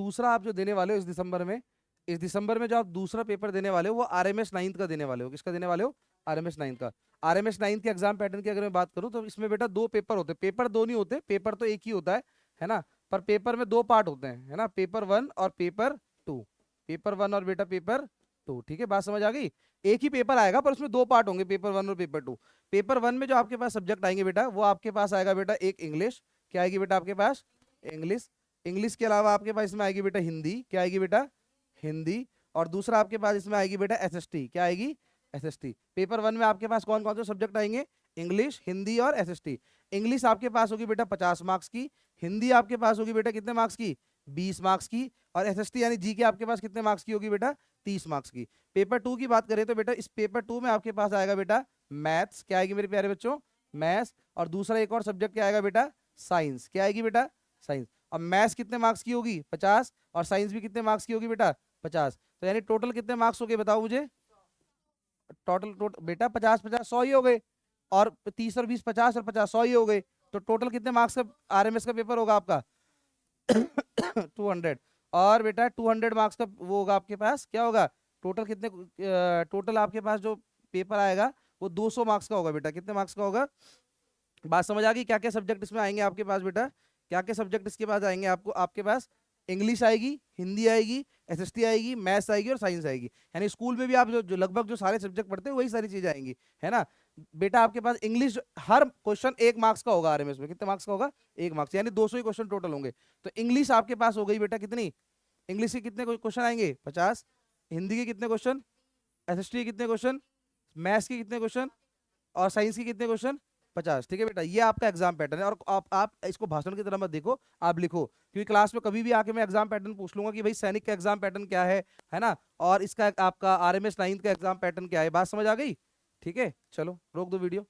दूसरा आप जो देने वाले हो इस दिसंबर में जो आप दूसरा पेपर देने वाले हो वो RMS 9th का देने वाले हो। किसका देने वाले हो? RMS 9th का। RMS 9th के एग्जाम पैटर्न की अगर मैं बात करूं तो इसमें बेटा दो पेपर होते हैं। पेपर दो नहीं होते, पेपर तो एक ही होता है ना, पर पेपर में दो पार्ट होते हैं, है ना, पेपर 1 और पेपर 2। पेपर 1 और बेटा पेपर 2, ठीक है, बात समझ आ गई। एक ही पेपर आएगा पर उसमें दो पार्ट होंगे, पेपर 1 और पेपर 2। पेपर 1 में जो आपके पास सब्जेक्ट आएंगे बेटा, वो आपके पास आएगा बेटा एक इंग्लिश। क्या आएगी बेटा आपके पास? इंग्लिश। इंग्लिश के अलावा आपके पास इसमें आएगी बेटा हिंदी। क्या आएगी बेटा? हिंदी। और दूसरा आपके पास इसमें आएगी बेटा SST। क्या आएगी? SST। पेपर 1 में आपके पास कौन कौन से सब्जेक्ट आएंगे? इंग्लिश, हिंदी और SST। इंग्लिश आपके पास होगी बेटा 50 मार्क्स की। हिंदी आपके पास होगी बेटा कितने मार्क्स की? 20 मार्क्स की। और SST यानी जी के आपके पास कितने मार्क्स की होगी बेटा? 30 मार्क्स की। पेपर 2 की बात करें तो बेटा इस पेपर 2 में आपके पास आएगा बेटा मैथ्स। क्या आएगी मेरे प्यारे बच्चों? मैथ्स। और दूसरा एक और सब्जेक्ट क्या आएगा बेटा? साइंस। क्या आएगी बेटा? साइंस। और मैथ्स कितने मार्क्स की होगी? 50। और साइंस भी कितने मार्क्स की होगी बेटा? 50। तो यानी टोटल कितने मार्क्स हो गए बताओ मुझे? टोटल टोटल बेटा 50 50 100 ही हो गए। और 30 और 20 50 और 50 100 ही हो गए। तो टोटल कितने मार्क्स का RMS का पेपर होगा आपका? 200। और बेटा 200 मार्क्स का वो होगा आपके पास, क्या होगा? टोटल कितने? टोटल आपके पास जो पेपर आएगा वो 200 मार्क्स का होगा बेटा। कितने मार्क्स का होगा? बात समझ आ गई? क्या क्या सब्जेक्ट इसमें आएंगे आपके पास बेटा? क्या क्या सब्जेक्ट इसके पास आएंगे आपको? आपके पास इंग्लिश आएगी, हिंदी आएगी, SST आएगी, मैथ्स आएगी और साइंस आएगी। यानी स्कूल में भी आप जो लगभग जो सारे सब्जेक्ट पढ़ते हैं वही सारी चीजें आएंगी, है ना। बेटा आपके पास इंग्लिश हर क्वेश्चन 1 मार्क्स का होगा। RMS में कितने मार्क्स का होगा? 1 मार्क्स, यानी 200 ही क्वेश्चन टोटल होंगे। तो इंग्लिश आपके पास हो गई बेटा कितनी? इंग्लिश के कितने क्वेश्चन आएंगे? 50। हिंदी के कितने क्वेश्चन? SST के कितने क्वेश्चन? मैथ्स के कितने क्वेश्चन? और साइंस के कितने क्वेश्चन? 50। ठीक है बेटा, ये आपका एग्जाम पैटर्न है। और आप इसको भाषण की तरह मत देखो, आप लिखो, क्योंकि क्लास में कभी भी आके मैं एग्जाम पैटर्न पूछ लूंगा कि भाई सैनिक का एग्जाम पैटर्न क्या है ना, और इसका आपका RMS 9th का एग्जाम पैटर्न क्या है। बात समझ आ गई? ठीक है, चलो रोक दो वीडियो।